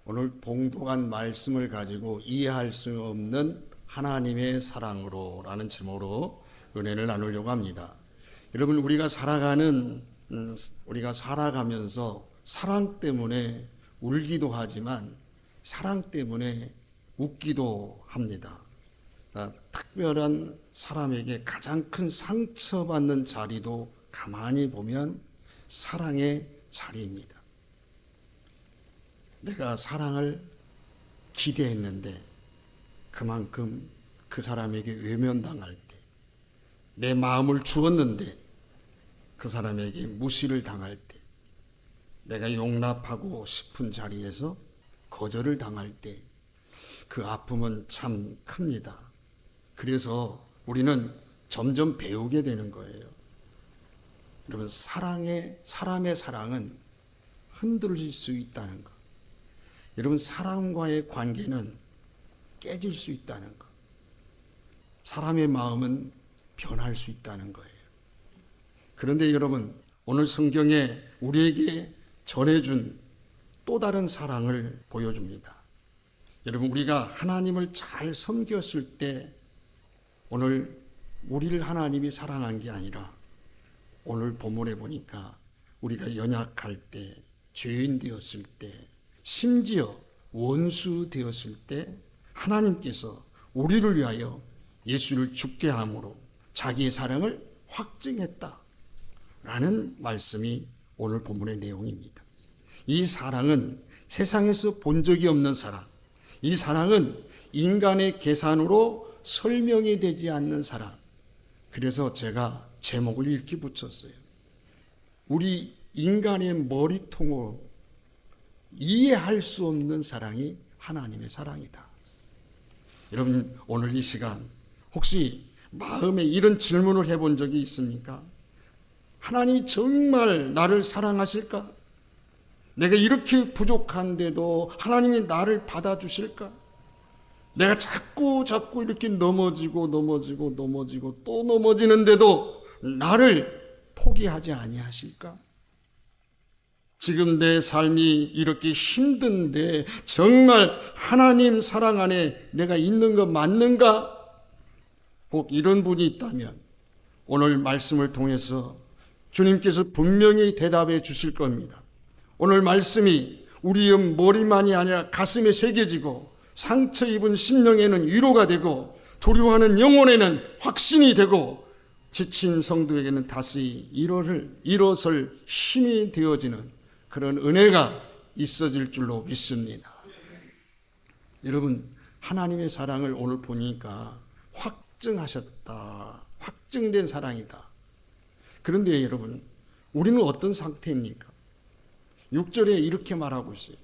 오늘 봉독한 말씀을 가지고 이해할 수 없는 하나님의 사랑으로라는 제목으로 은혜를 나누려고 합니다. 여러분, 우리가 살아가면서 사랑 때문에 울기도 하지만 사랑 때문에 웃기도 합니다. 특별한 사람에게 가장 큰 상처받는 자리도 가만히 보면 사랑의 자리입니다. 내가 사랑을 기대했는데 그만큼 그 사람에게 외면당할 때, 내 마음을 주었는데 그 사람에게 무시를 당할 때, 내가 용납하고 싶은 자리에서 거절을 당할 때 그 아픔은 참 큽니다. 그래서 우리는 점점 배우게 되는 거예요. 여러분, 사람의 사랑은 흔들릴 수 있다는 것. 여러분, 사람과의 관계는 깨질 수 있다는 것. 사람의 마음은 변할 수 있다는 거예요. 그런데 여러분, 오늘 성경에 우리에게 전해준 또 다른 사랑을 보여줍니다. 여러분, 우리가 하나님을 잘 섬겼을 때 오늘 우리를 하나님이 사랑한 게 아니라 오늘 본문에 보니까 우리가 연약할 때, 죄인 되었을 때, 심지어 원수 되었을 때 하나님께서 우리를 위하여 예수를 죽게 함으로 자기의 사랑을 확증했다라는 말씀이 오늘 본문의 내용입니다. 이 사랑은 세상에서 본 적이 없는 사랑, 이 사랑은 인간의 계산으로 설명이 되지 않는 사랑. 그래서 제가 제목을 이렇게 붙였어요. 우리 인간의 머리통으로 이해할 수 없는 사랑이 하나님의 사랑이다. 여러분, 오늘 이 시간 혹시 마음에 이런 질문을 해본 적이 있습니까? 하나님이 정말 나를 사랑하실까? 내가 이렇게 부족한데도 하나님이 나를 받아주실까? 내가 자꾸 이렇게 넘어지고 또 넘어지는데도 나를 포기하지 아니하실까? 지금 내 삶이 이렇게 힘든데 정말 하나님 사랑 안에 내가 있는 거 맞는가? 꼭 이런 분이 있다면 오늘 말씀을 통해서 주님께서 분명히 대답해 주실 겁니다. 오늘 말씀이 우리의 머리만이 아니라 가슴에 새겨지고 상처 입은 심령에는 위로가 되고 두려워하는 영혼에는 확신이 되고 지친 성도에게는 다시 일어설 힘이 되어지는 그런 은혜가 있어질 줄로 믿습니다. 여러분, 하나님의 사랑을 오늘 보니까 확증하셨다. 확증된 사랑이다. 그런데 여러분, 우리는 어떤 상태입니까? 6절에 이렇게 말하고 있어요.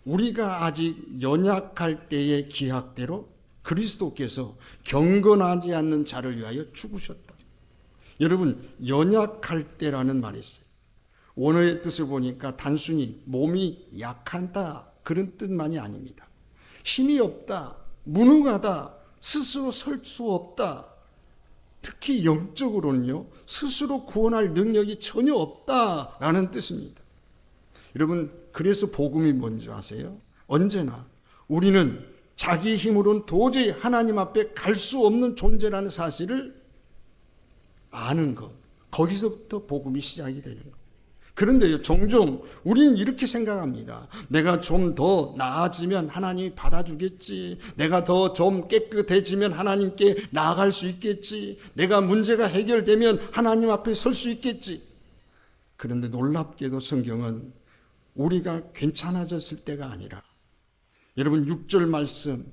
우리가 아직 연약할 때의 기약대로 그리스도께서 경건하지 않는 자를 위하여 죽으셨다. 여러분, 연약할 때라는 말이 있어요. 원어의 뜻을 보니까 단순히 몸이 약하다 그런 뜻만이 아닙니다. 힘이 없다, 무능하다, 스스로 설 수 없다. 특히 영적으로는요, 스스로 구원할 능력이 전혀 없다라는 뜻입니다. 여러분, 그래서 복음이 뭔지 아세요? 언제나 우리는 자기 힘으로는 도저히 하나님 앞에 갈 수 없는 존재라는 사실을 아는 것, 거기서부터 복음이 시작이 되는 것. 그런데요, 종종 우리는 이렇게 생각합니다. 내가 좀 더 나아지면 하나님이 받아주겠지. 내가 더 좀 깨끗해지면 하나님께 나아갈 수 있겠지. 내가 문제가 해결되면 하나님 앞에 설 수 있겠지. 그런데 놀랍게도 성경은 우리가 괜찮아졌을 때가 아니라, 여러분 6절 말씀,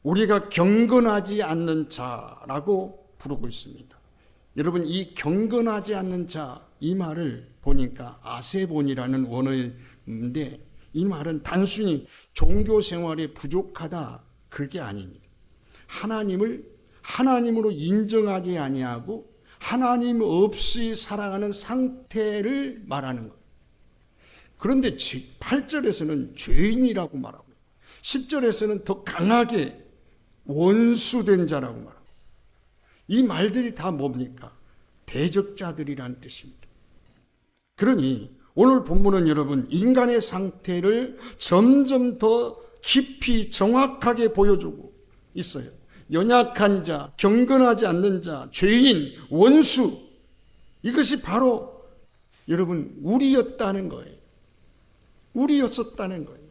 우리가 경건하지 않는 자라고 부르고 있습니다. 여러분, 이 경건하지 않는 자, 이 말을 보니까 아세본이라는 원어인데, 이 말은 단순히 종교 생활에 부족하다 그게 아닙니다. 하나님을 하나님으로 인정하지 아니하고 하나님 없이 살아가는 상태를 말하는 거예요. 그런데 8절에서는 죄인이라고 말하고 10절에서는 더 강하게 원수된 자라고 말하고, 이 말들이 다 뭡니까? 대적자들이라는 뜻입니다. 그러니 오늘 본문은 여러분 인간의 상태를 점점 더 깊이 정확하게 보여주고 있어요. 연약한 자, 경건하지 않는 자, 죄인, 원수, 이것이 바로 여러분 우리였다는 거예요. 우리였었다는 거예요.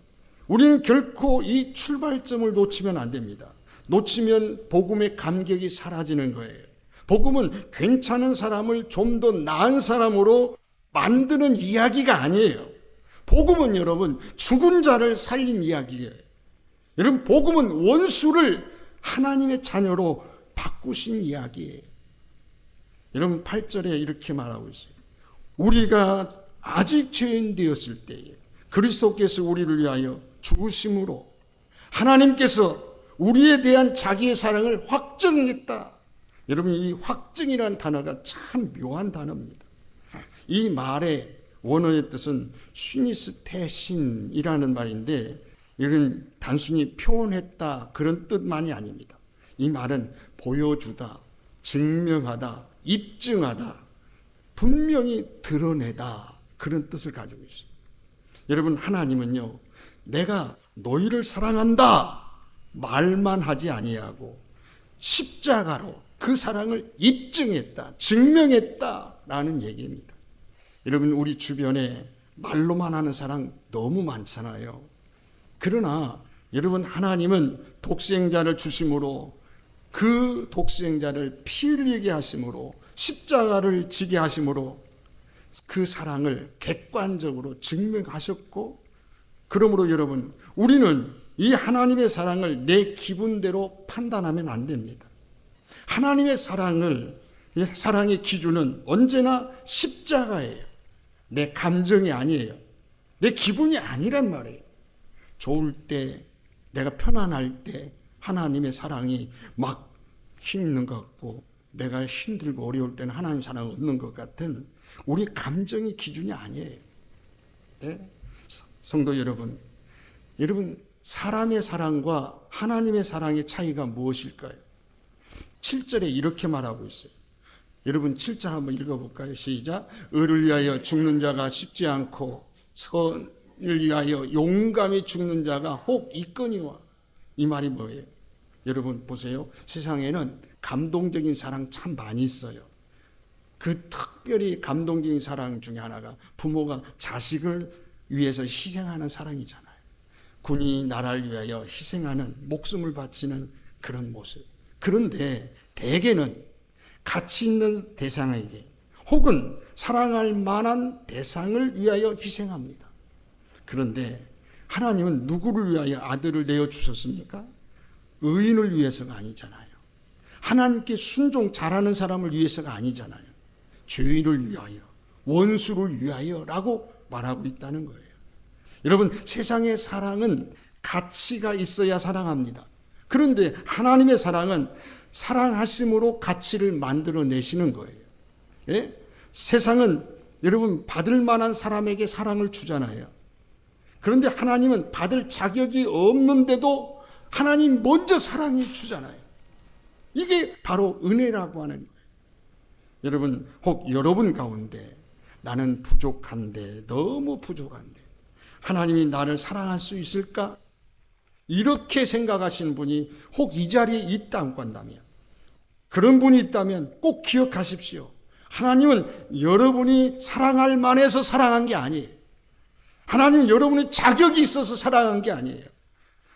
우리는 결코 이 출발점을 놓치면 안 됩니다. 놓치면 복음의 감격이 사라지는 거예요. 복음은 괜찮은 사람을 좀 더 나은 사람으로 만드는 이야기가 아니에요. 복음은 여러분 죽은 자를 살린 이야기예요. 여러분 복음은 원수를 하나님의 자녀로 바꾸신 이야기예요. 여러분 8절에 이렇게 말하고 있어요. 우리가 아직 죄인 되었을 때에 그리스도께서 우리를 위하여 죽으심으로 하나님께서 우리에 대한 자기의 사랑을 확증했다. 여러분 이 확증이라는 단어가 참 묘한 단어입니다. 이 말의 원어의 뜻은 시니스테신이라는 말인데 이런 단순히 표현했다 그런 뜻만이 아닙니다. 이 말은 보여주다, 증명하다, 입증하다, 분명히 드러내다 그런 뜻을 가지고 있어요. 여러분 하나님은요 내가 너희를 사랑한다 말만 하지 아니하고 십자가로 그 사랑을 입증했다, 증명했다라는 얘기입니다. 여러분 우리 주변에 말로만 하는 사랑 너무 많잖아요. 그러나 여러분 하나님은 독생자를 주심으로 그 독생자를 피 흘리게 하심으로 십자가를 지게 하심으로 그 사랑을 객관적으로 증명하셨고 그러므로 여러분 우리는 이 하나님의 사랑을 내 기분대로 판단하면 안 됩니다. 하나님의 사랑의 기준은 언제나 십자가예요. 내 감정이 아니에요. 내 기분이 아니란 말이에요. 좋을 때 내가 편안할 때 하나님의 사랑이 막 힘있는 것 같고 내가 힘들고 어려울 때는 하나님 사랑 없는 것 같은 우리 감정이 기준이 아니에요. 네? 성도 여러분 사람의 사랑과 하나님의 사랑의 차이가 무엇일까요? 7절에 이렇게 말하고 있어요. 여러분 7절 한번 읽어볼까요? 시작. 의를 위하여 죽는 자가 쉽지 않고 선을 위하여 용감히 죽는 자가 혹 있거니와. 이 말이 뭐예요? 여러분 보세요. 세상에는 감동적인 사랑 참 많이 있어요. 그 특별히 감동적인 사랑 중에 하나가 부모가 자식을 위해서 희생하는 사랑이잖아요. 군이 나라를 위하여 희생하는 목숨을 바치는 그런 모습. 그런데 대개는 가치 있는 대상에게 혹은 사랑할 만한 대상을 위하여 희생합니다. 그런데 하나님은 누구를 위하여 아들을 내어주셨습니까? 의인을 위해서가 아니잖아요. 하나님께 순종 잘하는 사람을 위해서가 아니잖아요. 죄인을 위하여, 원수를 위하여라고 말하고 있다는 거예요. 여러분 세상의 사랑은 가치가 있어야 사랑합니다. 그런데 하나님의 사랑은 사랑하심으로 가치를 만들어내시는 거예요. 예? 세상은 여러분 받을 만한 사람에게 사랑을 주잖아요. 그런데 하나님은 받을 자격이 없는데도 하나님 먼저 사랑해 주잖아요. 이게 바로 은혜라고 하는 거예요. 여러분 혹 여러분 가운데 나는 부족한데 너무 부족한데 하나님이 나를 사랑할 수 있을까? 이렇게 생각하시는 분이 혹 이 자리에 있다고 한다면 그런 분이 있다면 꼭 기억하십시오. 하나님은 여러분이 사랑할 만해서 사랑한 게 아니에요. 하나님은 여러분이 자격이 있어서 사랑한 게 아니에요.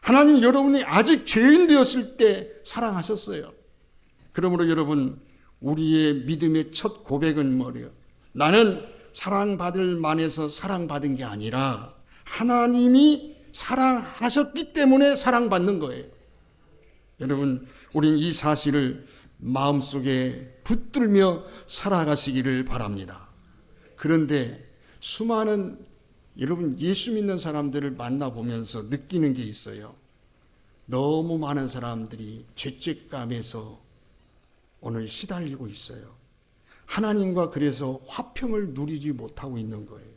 하나님은 여러분이 아직 죄인 되었을 때 사랑하셨어요. 그러므로 여러분 우리의 믿음의 첫 고백은 뭐래요? 나는 사랑받을 만해서 사랑받은 게 아니라 하나님이 사랑하셨기 때문에 사랑받는 거예요. 여러분 우리는 이 사실을 마음속에 붙들며 살아가시기를 바랍니다. 그런데 수많은 여러분 예수 믿는 사람들을 만나보면서 느끼는 게 있어요. 너무 많은 사람들이 죄책감에서 오늘 시달리고 있어요. 하나님과 그래서 화평을 누리지 못하고 있는 거예요.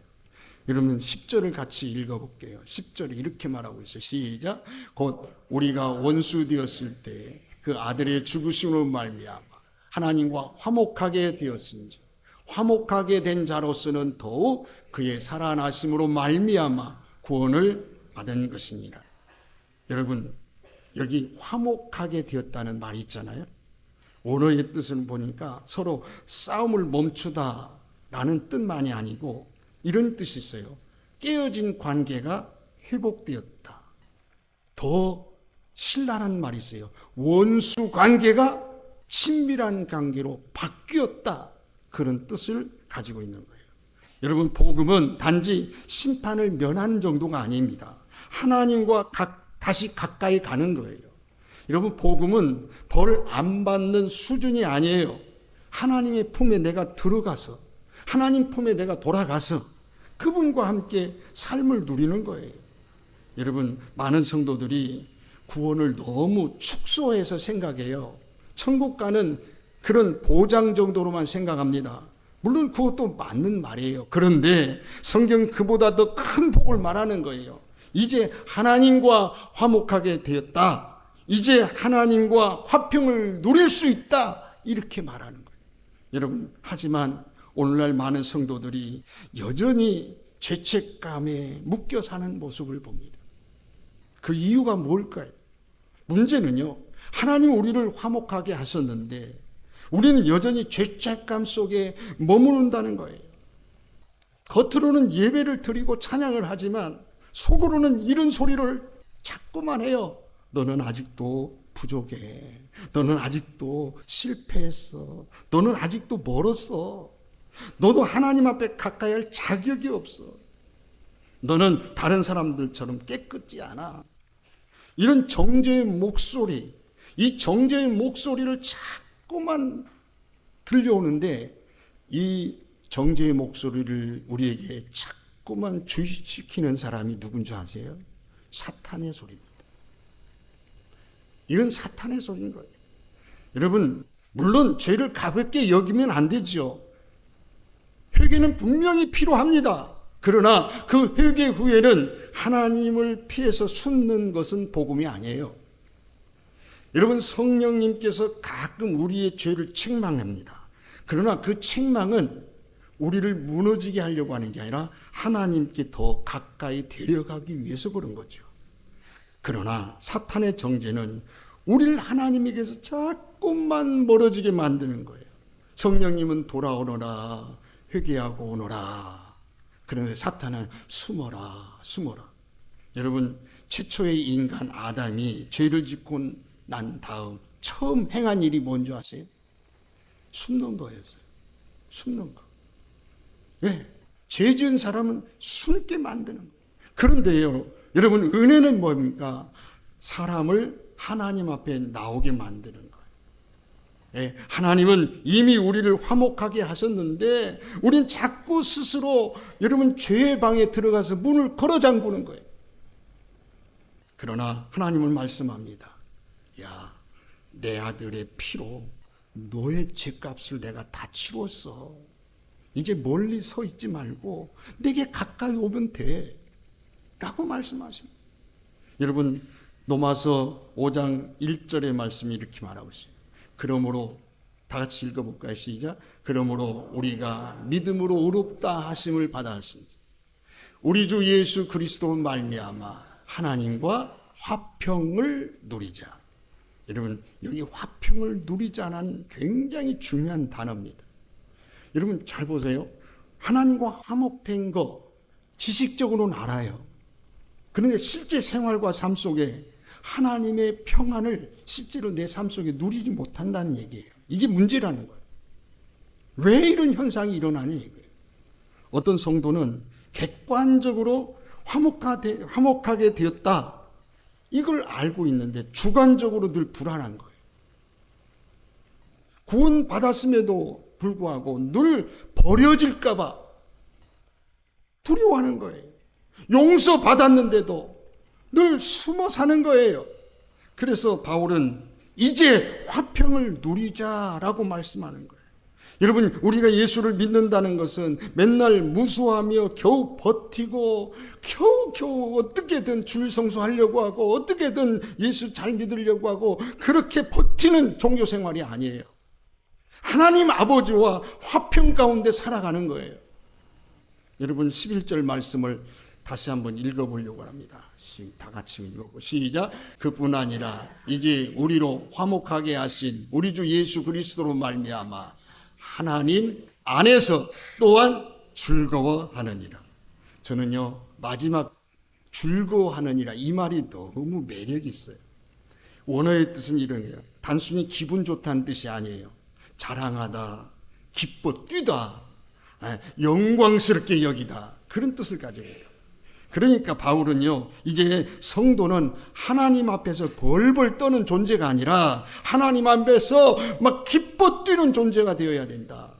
여러분 10절을 같이 읽어볼게요. 10절에 이렇게 말하고 있어요. 시작. 곧 우리가 원수 되었을 때 그 아들의 죽으심으로 말미암아 하나님과 화목하게 되었은지 화목하게 된 자로서는 더욱 그의 살아나심으로 말미암아 구원을 받은 것이니라. 여러분, 여기 화목하게 되었다는 말이 있잖아요. 원어의 뜻을 보니까 서로 싸움을 멈추다라는 뜻만이 아니고 이런 뜻이 있어요. 깨어진 관계가 회복되었다. 더 신랄한 말이 있어요. 원수 관계가 친밀한 관계로 바뀌었다. 그런 뜻을 가지고 있는 거예요. 여러분, 복음은 단지 심판을 면한 정도가 아닙니다. 하나님과 다시 가까이 가는 거예요. 여러분, 복음은 벌 안 받는 수준이 아니에요. 하나님의 품에 내가 들어가서, 하나님 품에 내가 돌아가서 그분과 함께 삶을 누리는 거예요. 여러분, 많은 성도들이 구원을 너무 축소해서 생각해요. 천국 가는 그런 보장 정도로만 생각합니다. 물론 그것도 맞는 말이에요. 그런데 성경은 그보다 더 큰 복을 말하는 거예요. 이제 하나님과 화목하게 되었다. 이제 하나님과 화평을 누릴 수 있다. 이렇게 말하는 거예요. 여러분, 하지만 오늘날 많은 성도들이 여전히 죄책감에 묶여 사는 모습을 봅니다. 그 이유가 뭘까요? 문제는요, 하나님은 우리를 화목하게 하셨는데 우리는 여전히 죄책감 속에 머무른다는 거예요. 겉으로는 예배를 드리고 찬양을 하지만 속으로는 이런 소리를 자꾸만 해요. 너는 아직도 부족해. 너는 아직도 실패했어. 너는 아직도 멀었어. 너도 하나님 앞에 가까이 할 자격이 없어. 너는 다른 사람들처럼 깨끗지 않아. 이런 정죄의 목소리, 이 정죄의 목소리를 자꾸만 들려오는데 이 정죄의 목소리를 우리에게 자꾸만 주시키는 사람이 누군지 아세요? 사탄의 소리입니다. 이건 사탄의 소리인 거예요. 여러분, 물론 죄를 가볍게 여기면 안 되죠. 회개는 분명히 필요합니다. 그러나 그 회개 후에는 하나님을 피해서 숨는 것은 복음이 아니에요. 여러분, 성령님께서 가끔 우리의 죄를 책망합니다. 그러나 그 책망은 우리를 무너지게 하려고 하는 게 아니라 하나님께 더 가까이 데려가기 위해서 그런 거죠. 그러나 사탄의 정죄는 우리를 하나님에게서 자꾸만 멀어지게 만드는 거예요. 성령님은 돌아오너라, 회개하고 오너라. 그런데 사탄은 숨어라, 숨어라. 여러분, 최초의 인간 아담이 죄를 짓고 난 다음 처음 행한 일이 뭔지 아세요? 숨는 거였어요. 숨는 거. 왜? 죄 지은 사람은 숨게 만드는 거예요. 그런데요, 여러분, 은혜는 뭡니까? 사람을 하나님 앞에 나오게 만드는 거예요. 예, 하나님은 이미 우리를 화목하게 하셨는데 우린 자꾸 스스로 여러분 죄의 방에 들어가서 문을 걸어 잠그는 거예요. 그러나 하나님은 말씀합니다. 야, 내 아들의 피로 너의 죄값을 내가 다 치렀어. 이제 멀리 서 있지 말고 내게 가까이 오면 돼. 라고 말씀하십니다. 여러분, 로마서 5장 1절의 말씀이 이렇게 말하고 있어요. 그러므로 다 같이 읽어볼까요? 시작. 그러므로 우리가 믿음으로 의롭다 하심을 받았습니다. 우리 주 예수 그리스도 말미암아 하나님과 화평을 누리자. 여러분, 여기 화평을 누리자는 굉장히 중요한 단어입니다. 여러분, 잘 보세요. 하나님과 화목된 거 지식적으로는 알아요. 그런데 실제 생활과 삶 속에 하나님의 평안을 실제로 내 삶 속에 누리지 못한다는 얘기예요. 이게 문제라는 거예요. 왜 이런 현상이 일어나는 얘기예요. 어떤 성도는 객관적으로 화목하게 되었다. 이걸 알고 있는데 주관적으로 늘 불안한 거예요. 구원 받았음에도 불구하고 늘 버려질까 봐 두려워하는 거예요. 용서받았는데도 늘 숨어 사는 거예요. 그래서 바울은 이제 화평을 누리자라고 말씀하는 거예요. 여러분, 우리가 예수를 믿는다는 것은 맨날 무수하며 겨우 버티고 겨우 어떻게든 주일 성수하려고 하고 어떻게든 예수 잘 믿으려고 하고 그렇게 버티는 종교 생활이 아니에요. 하나님 아버지와 화평 가운데 살아가는 거예요. 여러분 11절 말씀을 다시 한번 읽어보려고 합니다. 다 같이 읽어보고 시작. 그뿐 아니라 이제 우리로 화목하게 하신 우리 주 예수 그리스도로 말미암아 하나님 안에서 또한 즐거워하느니라. 저는요 마지막 즐거워하느니라 이 말이 너무 매력이 있어요. 원어의 뜻은 이런 거예요. 단순히 기분 좋다는 뜻이 아니에요. 자랑하다, 기뻐 뛰다, 영광스럽게 여기다, 그런 뜻을 가지고 있다. 그러니까 바울은요 이제 성도는 하나님 앞에서 벌벌 떠는 존재가 아니라 하나님 앞에서 막 기뻐 뛰는 존재가 되어야 된다.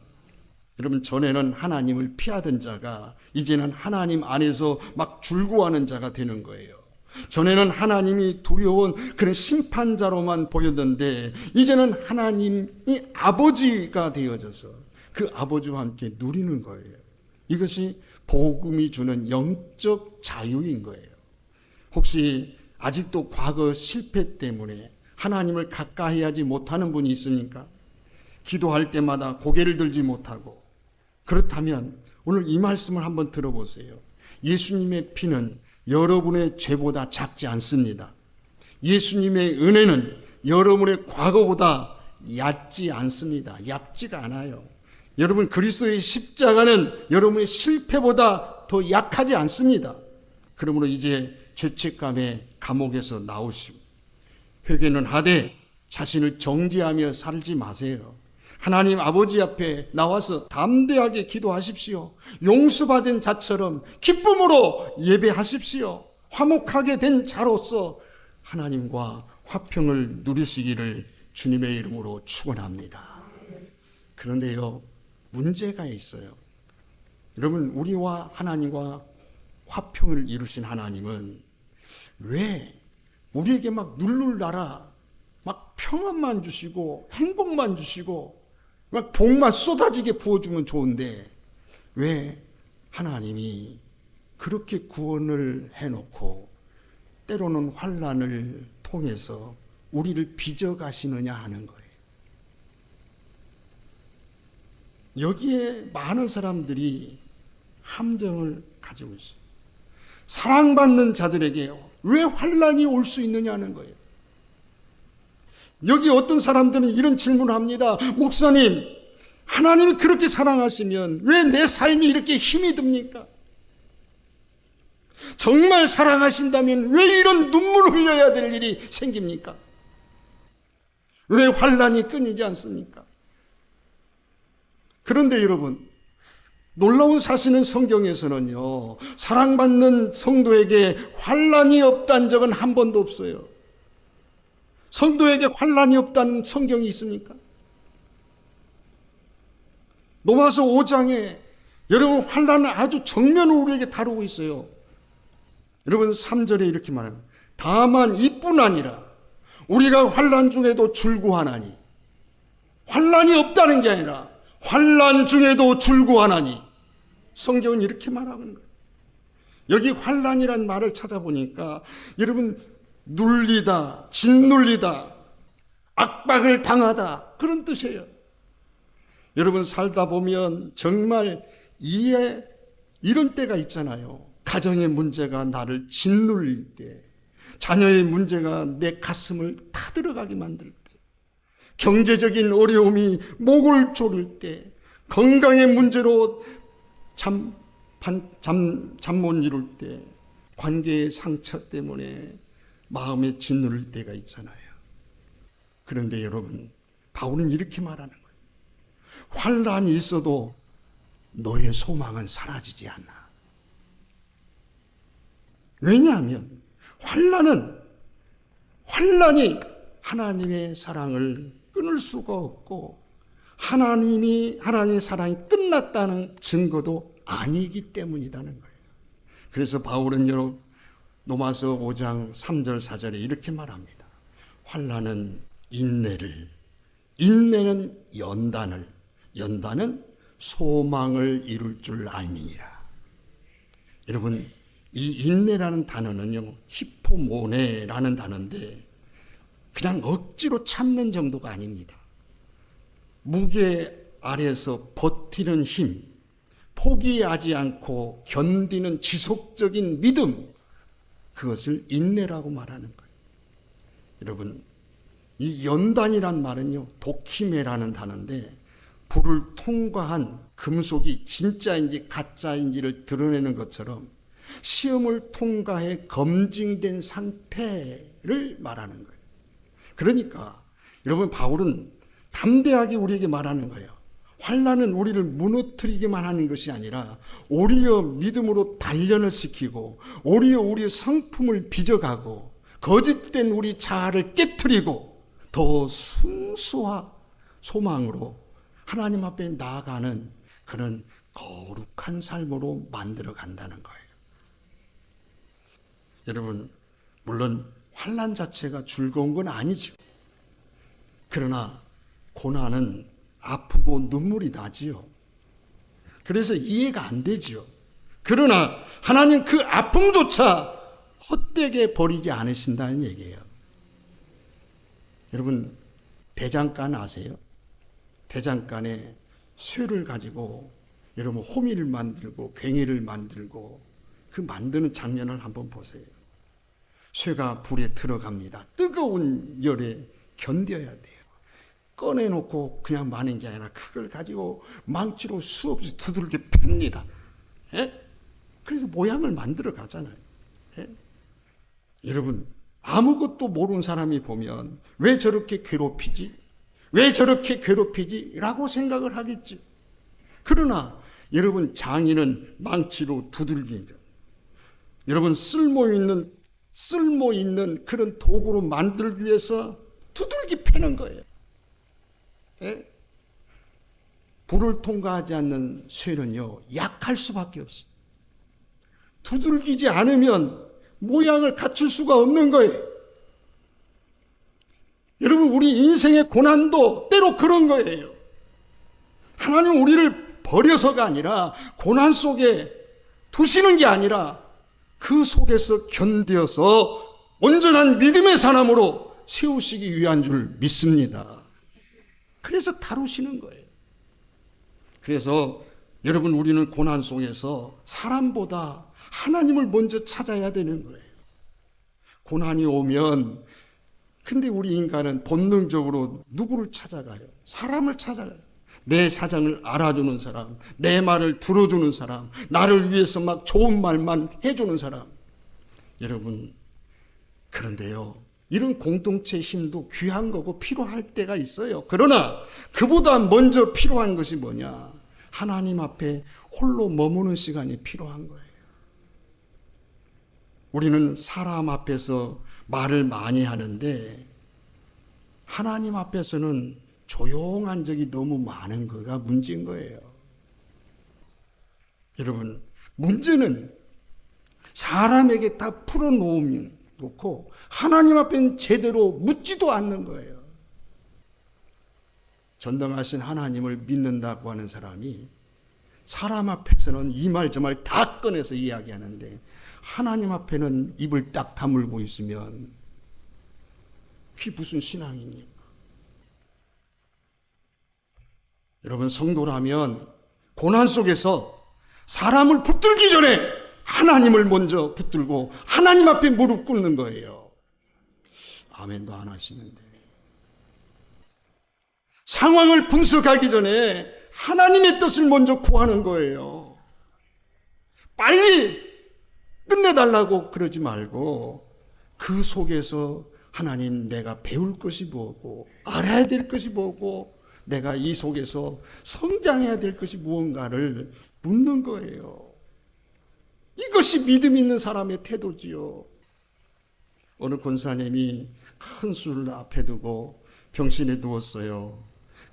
여러분 전에는 하나님을 피하던 자가 이제는 하나님 안에서 막 즐거워하는 자가 되는 거예요. 전에는 하나님이 두려운 그런 심판자로만 보였는데 이제는 하나님이 아버지가 되어져서 그 아버지와 함께 누리는 거예요. 이것이 복음이 주는 영적 자유인 거예요. 혹시 아직도 과거 실패 때문에 하나님을 가까이 하지 못하는 분이 있습니까? 기도할 때마다 고개를 들지 못하고, 그렇다면 오늘 이 말씀을 한번 들어보세요. 예수님의 피는 여러분의 죄보다 작지 않습니다. 예수님의 은혜는 여러분의 과거보다 얕지 않습니다. 얇지가 않아요. 여러분 그리스도의 십자가는 여러분의 실패보다 더 약하지 않습니다. 그러므로 이제 죄책감의 감옥에서 나오시고 회개는 하되 자신을 정죄하며 살지 마세요. 하나님 아버지 앞에 나와서 담대하게 기도하십시오. 용서받은 자처럼 기쁨으로 예배하십시오. 화목하게 된 자로서 하나님과 화평을 누리시기를 주님의 이름으로 축원합니다. 그런데요 문제가 있어요. 여러분 우리와 하나님과 화평을 이루신 하나님은 왜 우리에게 막 눌룰나라 막 평안만 주시고 행복만 주시고 막 복만 쏟아지게 부어주면 좋은데 왜 하나님이 그렇게 구원을 해놓고 때로는 환난을 통해서 우리를 빚어가시느냐 하는 거예요. 여기에 많은 사람들이 함정을 가지고 있어요. 사랑받는 자들에게 왜 환난이 올 수 있느냐는 거예요. 여기 어떤 사람들은 이런 질문을 합니다. 목사님, 하나님이 그렇게 사랑하시면 왜 내 삶이 이렇게 힘이 듭니까? 정말 사랑하신다면 왜 이런 눈물을 흘려야 될 일이 생깁니까? 왜 환난이 끊이지 않습니까? 그런데 여러분, 놀라운 사실은 성경에서는요, 사랑받는 성도에게 환난이 없다는 적은 한 번도 없어요. 성도에게 환난이 없다는 성경이 있습니까? 로마서 5장에 여러분 환난을 아주 정면으로 우리에게 다루고 있어요. 여러분 3절에 이렇게 말합니다. 다만 이뿐 아니라 우리가 환난 중에도 즐거워하나니, 환난이 없다는 게 아니라 환난 중에도 즐거워하나니, 성경은 이렇게 말하고 있는 거예요. 여기 환난이란 말을 찾아보니까 여러분 눌리다, 짓눌리다, 압박을 당하다, 그런 뜻이에요. 여러분 살다 보면 정말 이런 때가 있잖아요. 가정의 문제가 나를 짓눌릴 때, 자녀의 문제가 내 가슴을 타들어가게 만들 때, 경제적인 어려움이 목을 조를 때, 건강의 문제로 잠 못 이룰 때, 관계의 상처 때문에 마음에 짓누를 때가 있잖아요. 그런데 여러분, 바울은 이렇게 말하는 거예요. 환난이 있어도 너의 소망은 사라지지 않아. 왜냐하면 환난이 하나님의 사랑을 끊을 수가 없고 하나님의 사랑이 끝났다는 증거도 아니기 때문이라는 거예요. 그래서 바울은 여러분 로마서 5장 3절 4절에 이렇게 말합니다. 환난은 인내를, 인내는 연단은 소망을 이룰 줄 알미니라. 여러분 이 인내라는 단어는요 히포모네라는 단어인데 그냥 억지로 참는 정도가 아닙니다. 무게 아래서 버티는 힘, 포기하지 않고 견디는 지속적인 믿음, 그것을 인내라고 말하는 거예요. 여러분, 이 연단이란 말은요, 도키메라는 단어인데 불을 통과한 금속이 진짜인지 가짜인지를 드러내는 것처럼 시험을 통과해 검증된 상태를 말하는 거예요. 그러니까 여러분, 바울은 담대하게 우리에게 말하는 거예요. 환난은 우리를 무너뜨리기만 하는 것이 아니라 오히려 믿음으로 단련을 시키고 오히려 우리의 성품을 빚어가고 거짓된 우리 자아를 깨트리고 더 순수와 소망으로 하나님 앞에 나아가는 그런 거룩한 삶으로 만들어 간다는 거예요. 여러분, 물론 환난 자체가 즐거운 건 아니죠. 그러나 고난은 아프고 눈물이 나지요. 그래서 이해가 안 되죠. 그러나 하나님 그 아픔조차 헛되게 버리지 않으신다는 얘기예요. 여러분, 대장간 아세요? 대장간에 쇠를 가지고 여러분 호미를 만들고 괭이를 만들고 그 만드는 장면을 한번 보세요. 쇠가 불에 들어갑니다. 뜨거운 열에 견뎌야 돼요. 꺼내놓고 그냥 마는 게 아니라 그걸 가지고 망치로 수없이 두들겨 팹니다. 예? 그래서 모양을 만들어 가잖아요. 예? 여러분, 아무것도 모르는 사람이 보면 왜 저렇게 괴롭히지? 왜 저렇게 괴롭히지? 라고 생각을 하겠죠. 그러나 여러분, 장인은 망치로 두들기죠. 여러분, 쓸모있는 그런 도구로 만들기 위해서 두들기 패는 거예요. 예? 불을 통과하지 않는 쇠는요, 약할 수밖에 없어요. 두들기지 않으면 모양을 갖출 수가 없는 거예요. 여러분, 우리 인생의 고난도 때로 그런 거예요. 하나님은 우리를 버려서가 아니라 고난 속에 두시는 게 아니라 그 속에서 견뎌서 온전한 믿음의 사람으로 세우시기 위한 줄 믿습니다. 그래서 다루시는 거예요. 그래서 여러분, 우리는 고난 속에서 사람보다 하나님을 먼저 찾아야 되는 거예요. 고난이 오면, 근데 우리 인간은 본능적으로 누구를 찾아가요? 사람을 찾아가요. 내 사정을 알아주는 사람, 내 말을 들어주는 사람, 나를 위해서 막 좋은 말만 해주는 사람. 여러분, 그런데요, 이런 공동체 힘도 귀한 거고 필요할 때가 있어요. 그러나 그보다 먼저 필요한 것이 뭐냐? 하나님 앞에 홀로 머무는 시간이 필요한 거예요. 우리는 사람 앞에서 말을 많이 하는데 하나님 앞에서는 조용한 적이 너무 많은 거가 문제인 거예요. 여러분, 문제는 사람에게 다 풀어놓고 하나님 앞에는 제대로 묻지도 않는 거예요. 전능하신 하나님을 믿는다고 하는 사람이 사람 앞에서는 이 말 저 말 다 꺼내서 이야기하는데 하나님 앞에는 입을 딱 다물고 있으면 그게 무슨 신앙입니까? 여러분, 성도라면 고난 속에서 사람을 붙들기 전에 하나님을 먼저 붙들고 하나님 앞에 무릎 꿇는 거예요. 아멘도 안 하시는데. 상황을 분석하기 전에 하나님의 뜻을 먼저 구하는 거예요. 빨리 끝내달라고 그러지 말고 그 속에서 하나님, 내가 배울 것이 뭐고 알아야 될 것이 뭐고 내가 이 속에서 성장해야 될 것이 무언가를 묻는 거예요. 이것이 믿음 있는 사람의 태도지요. 어느 권사님이 큰 수를 앞에 두고 병실에 누웠어요.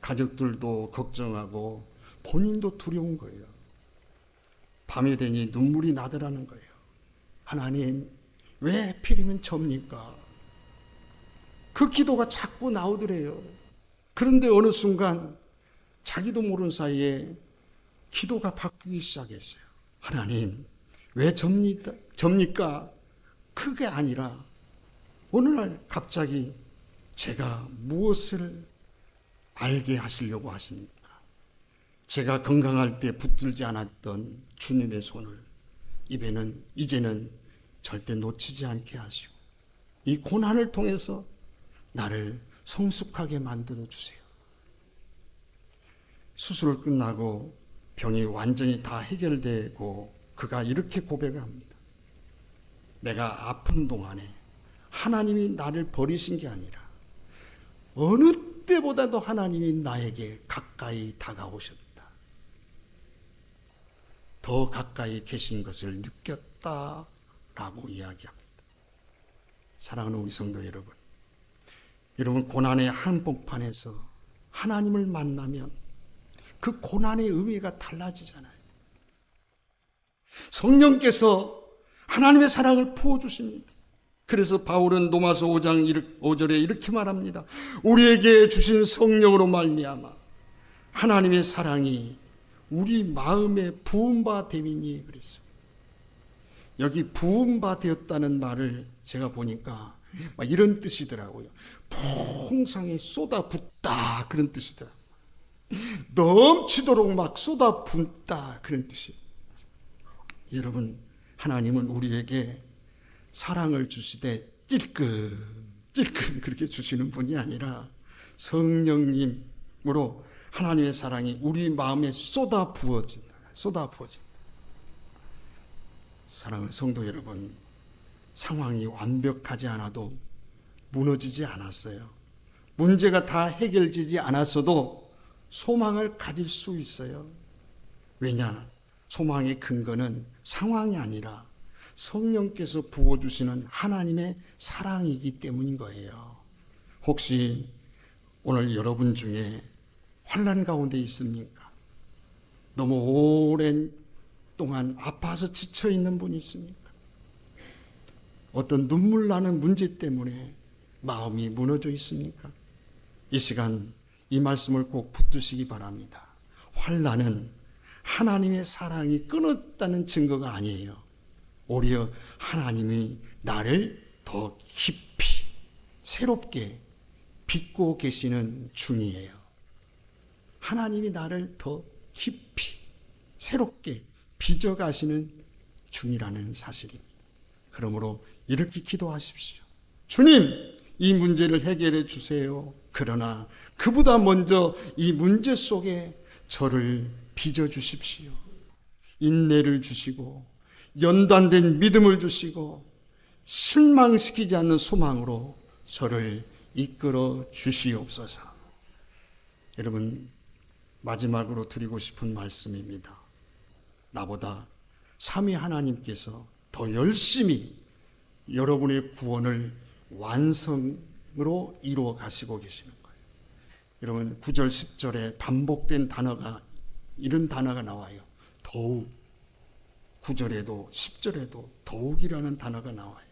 가족들도 걱정하고 본인도 두려운 거예요. 밤이 되니 눈물이 나더라는 거예요. 하나님, 왜 하필이면 접니까? 그 기도가 자꾸 나오더래요. 그런데 어느 순간 자기도 모르는 사이에 기도가 바뀌기 시작했어요. 하나님, 왜 접니까? 그게 아니라 어느 날 갑자기 제가 무엇을 알게 하시려고 하십니까? 제가 건강할 때 붙들지 않았던 주님의 손을 이제는 절대 놓치지 않게 하시고 이 고난을 통해서 나를 성숙하게 만들어 주세요. 수술을 끝나고 병이 완전히 다 해결되고 그가 이렇게 고백합니다. 내가 아픈 동안에 하나님이 나를 버리신 게 아니라 어느 때보다도 하나님이 나에게 가까이 다가오셨다. 더 가까이 계신 것을 느꼈다라고 이야기합니다. 사랑하는 우리 성도 여러분, 고난의 한복판에서 하나님을 만나면 그 고난의 의미가 달라지잖아요. 성령께서 하나님의 사랑을 부어주십니다. 그래서 바울은 로마서 5장 5절에 이렇게 말합니다. 우리에게 주신 성령으로 말미암아 하나님의 사랑이 우리 마음에 부은 바 됨이니 그랬어요. 여기 부은 바 되었다는 말을 제가 보니까 막 이런 뜻이더라고요. 풍성히 쏟아붓다 그런 뜻이더라고요. 넘치도록 막 쏟아붓다 그런 뜻이에요. 여러분, 하나님은 우리에게 사랑을 주시되 찔끔 그렇게 주시는 분이 아니라 성령님으로 하나님의 사랑이 우리 마음에 쏟아 부어진다. 사랑하는 성도 여러분, 상황이 완벽하지 않아도 무너지지 않았어요. 문제가 다 해결되지 않았어도 소망을 가질 수 있어요. 왜냐? 소망의 근거는 상황이 아니라 성령께서 부어주시는 하나님의 사랑이기 때문인 거예요. 혹시 오늘 여러분 중에 환난 가운데 있습니까? 너무 오랜 동안 아파서 지쳐있는 분이 있습니까? 어떤 눈물 나는 문제 때문에 마음이 무너져 있습니까? 이 시간 이 말씀을 꼭 붙드시기 바랍니다. 환난은 하나님의 사랑이 끊었다는 증거가 아니에요. 오히려 하나님이 나를 더 깊이 새롭게 빚고 계시는 중이에요. 하나님이 나를 더 깊이 새롭게 빚어가시는 중이라는 사실입니다. 그러므로 이렇게 기도하십시오. 주님, 이 문제를 해결해 주세요. 그러나 그보다 먼저 이 문제 속에 저를 빚어주십시오. 인내를 주시고 연단된 믿음을 주시고 실망시키지 않는 소망으로 저를 이끌어 주시옵소서. 여러분, 마지막으로 드리고 싶은 말씀입니다. 나보다 삼위 하나님께서 더 열심히 여러분의 구원을 완성으로 이루어 가시고 계시는 거예요. 여러분, 9절 10절에 반복된 단어가 이런 단어가 나와요. 더욱. 9절에도 10절에도 더욱이라는 단어가 나와요.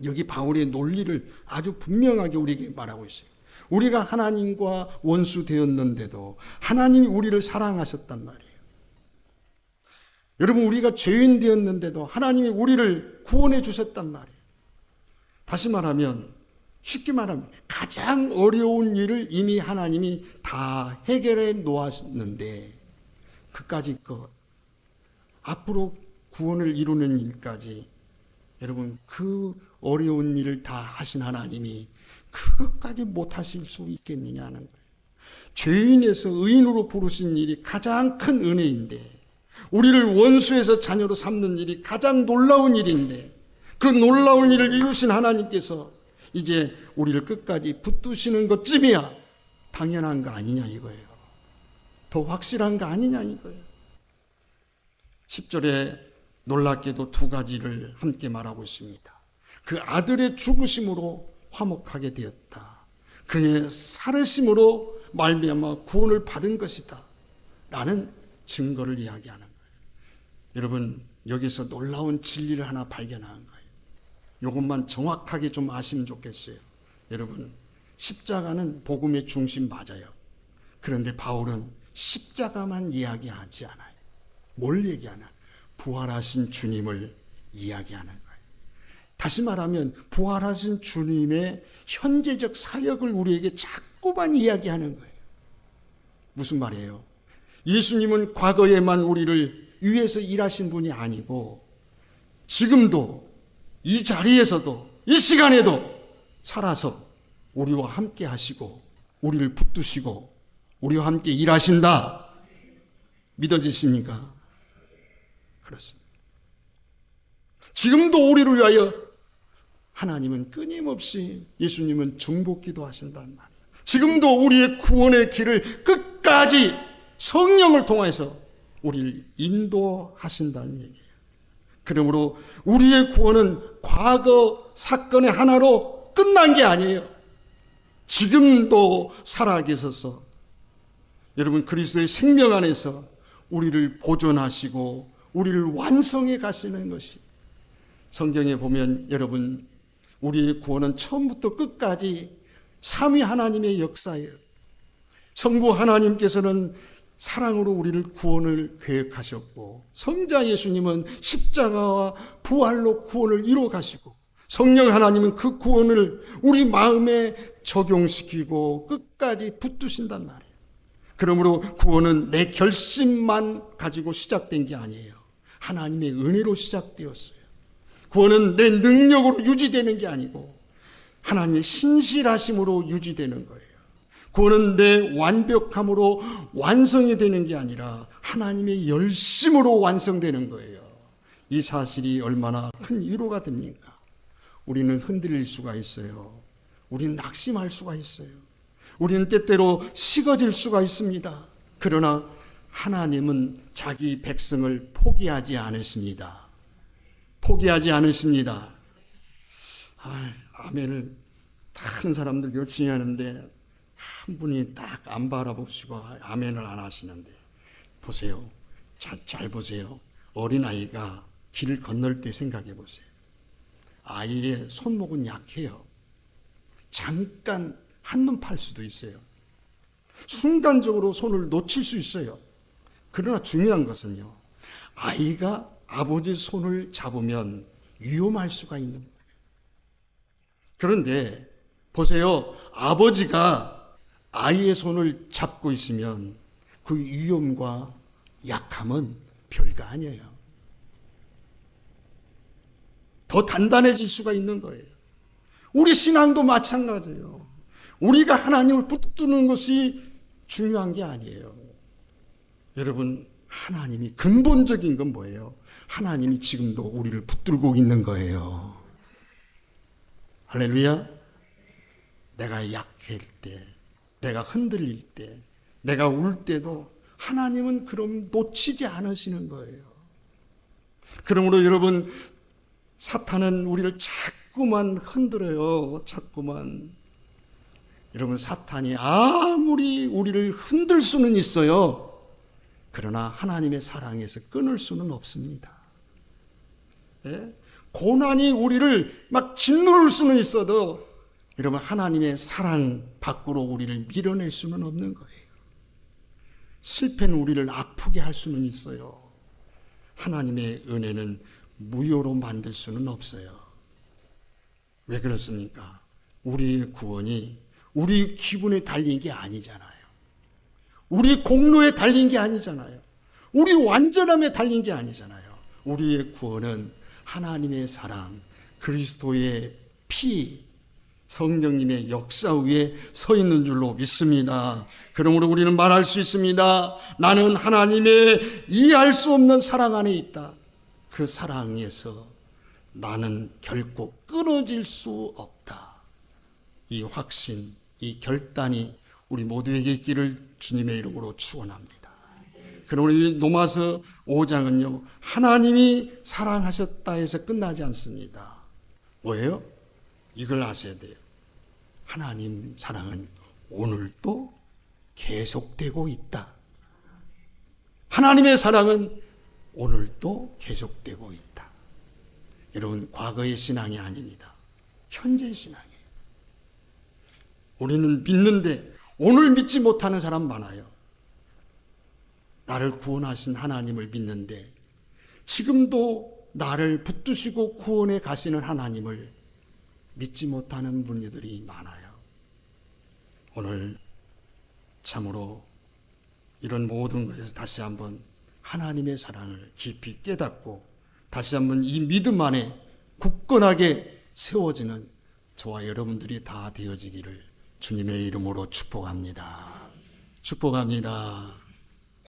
여기 바울의 논리를 아주 분명하게 우리에게 말하고 있어요. 우리가 하나님과 원수 되었는데도 하나님이 우리를 사랑하셨단 말이에요. 여러분, 우리가 죄인 되었는데도 하나님이 우리를 구원해 주셨단 말이에요. 다시 말하면, 쉽게 말하면 가장 어려운 일을 이미 하나님이 다 해결해 놓았는데 그까짓 것, 앞으로 구원을 이루는 일까지, 여러분, 그 어려운 일을 다 하신 하나님이 그것까지 못하실 수 있겠느냐는 거예요. 죄인에서 의인으로 부르신 일이 가장 큰 은혜인데, 우리를 원수에서 자녀로 삼는 일이 가장 놀라운 일인데, 그 놀라운 일을 이루신 하나님께서 이제 우리를 끝까지 붙드시는 것쯤이야 당연한 거 아니냐 이거예요. 더 확실한 거 아니냐 이거예요. 10절에 놀랍게도 두 가지를 함께 말하고 있습니다. 그 아들의 죽으심으로 화목하게 되었다. 그의 살으심으로 말미암아 구원을 받은 것이다 라는 증거를 이야기하는 거예요. 여러분, 여기서 놀라운 진리를 하나 발견한 거예요. 이것만 정확하게 좀 아시면 좋겠어요. 여러분, 십자가는 복음의 중심 맞아요. 그런데 바울은 십자가만 이야기하지 않아요. 뭘 얘기하나? 부활하신 주님을 이야기하는 거예요. 다시 말하면 부활하신 주님의 현재적 사역을 우리에게 자꾸 자꾸만 이야기하는 거예요. 무슨 말이에요? 예수님은 과거에만 우리를 위해서 일하신 분이 아니고 지금도 이 자리에서도 이 시간에도 살아서 우리와 함께 하시고 우리를 붙드시고 우리와 함께 일하신다. 믿어지십니까? 그렇습니다. 지금도 우리를 위하여 하나님은 끊임없이 예수님은 중보기도 하신단 말이에요. 지금도 우리의 구원의 길을 끝까지 성령을 통해서 우리를 인도하신다는 얘기예요. 그러므로 우리의 구원은 과거 사건의 하나로 끝난 게 아니에요. 지금도 살아계셔서 여러분 그리스도의 생명 안에서 우리를 보존하시고 우리를 완성해 가시는 것이 성경에 보면 여러분 우리의 구원은 처음부터 끝까지 삼위 하나님의 역사예요. 성부 하나님께서는 사랑으로 우리를 구원을 계획하셨고 성자 예수님은 십자가와 부활로 구원을 이루어 가시고 성령 하나님은 그 구원을 우리 마음에 적용시키고 끝까지 붙드신단 말이에요. 그러므로 구원은 내 결심만 가지고 시작된 게 아니에요. 하나님의 은혜로 시작되었어요. 구원은 내 능력으로 유지되는 게 아니고 하나님의 신실하심으로 유지되는 거예요. 구원은 내 완벽함으로 완성이 되는 게 아니라 하나님의 열심으로 완성되는 거예요. 이 사실이 얼마나 큰 위로가 됩니까? 우리는 흔들릴 수가 있어요. 우리는 낙심할 수가 있어요. 우리는 때때로 식어질 수가 있습니다. 그러나 하나님은 자기 백성을 포기하지 않으십니다. 포기하지 않으십니다. 아멘을 다른 사람들 열심히 하는데 한 분이 딱 안 바라보시고 아멘을 안 하시는데 보세요. 잘 보세요. 어린아이가 길을 건널 때 생각해 보세요. 아이의 손목은 약해요. 잠깐 한눈 팔 수도 있어요. 순간적으로 손을 놓칠 수 있어요. 그러나 중요한 것은요. 아이가 아버지 손을 잡으면 위험할 수가 있는 거예요. 그런데 보세요. 아버지가 아이의 손을 잡고 있으면 그 위험과 약함은 별거 아니에요. 더 단단해질 수가 있는 거예요. 우리 신앙도 마찬가지예요. 우리가 하나님을 붙드는 것이 중요한 게 아니에요. 여러분, 하나님이 근본적인 건 뭐예요? 하나님이 지금도 우리를 붙들고 있는 거예요. 할렐루야. 내가 약할 때, 내가 흔들릴 때, 내가 울 때도 하나님은 그럼 놓치지 않으시는 거예요. 그러므로 여러분, 사탄은 우리를 자꾸만 흔들어요. 자꾸만. 여러분, 사탄이 아무리 우리를 흔들 수는 있어요. 그러나 하나님의 사랑에서 끊을 수는 없습니다. 예? 고난이 우리를 막 짓누를 수는 있어도 여러분 하나님의 사랑 밖으로 우리를 밀어낼 수는 없는 거예요. 실패는 우리를 아프게 할 수는 있어요. 하나님의 은혜는 무효로 만들 수는 없어요. 왜 그렇습니까? 우리의 구원이 우리 기분에 달린 게 아니잖아요. 우리 공로에 달린 게 아니잖아요. 우리 완전함에 달린 게 아니잖아요. 우리의 구원은 하나님의 사랑, 그리스도의 피, 성령님의 역사 위에 서 있는 줄로 믿습니다. 그러므로 우리는 말할 수 있습니다. 나는 하나님의 이해할 수 없는 사랑 안에 있다. 그 사랑에서 나는 결코 끊어질 수 없다. 이 확신, 이 결단이 우리 모두에게 있기를 주님의 이름으로 축원합니다. 그러므로 이 로마서 5장은요. 하나님이 사랑하셨다 해서 끝나지 않습니다. 뭐예요? 이걸 아셔야 돼요. 하나님 사랑은 오늘도 계속되고 있다. 하나님의 사랑은 오늘도 계속되고 있다. 여러분, 과거의 신앙이 아닙니다. 현재의 신앙이에요. 우리는 믿는데 오늘 믿지 못하는 사람 많아요. 나를 구원하신 하나님을 믿는데 지금도 나를 붙드시고 구원해 가시는 하나님을 믿지 못하는 분들이 많아요. 오늘 참으로 이런 모든 것에서 다시 한번 하나님의 사랑을 깊이 깨닫고 다시 한번 이 믿음 안에 굳건하게 세워지는 저와 여러분들이 다 되어지기를 주님의 이름으로 축복합니다. 축복합니다.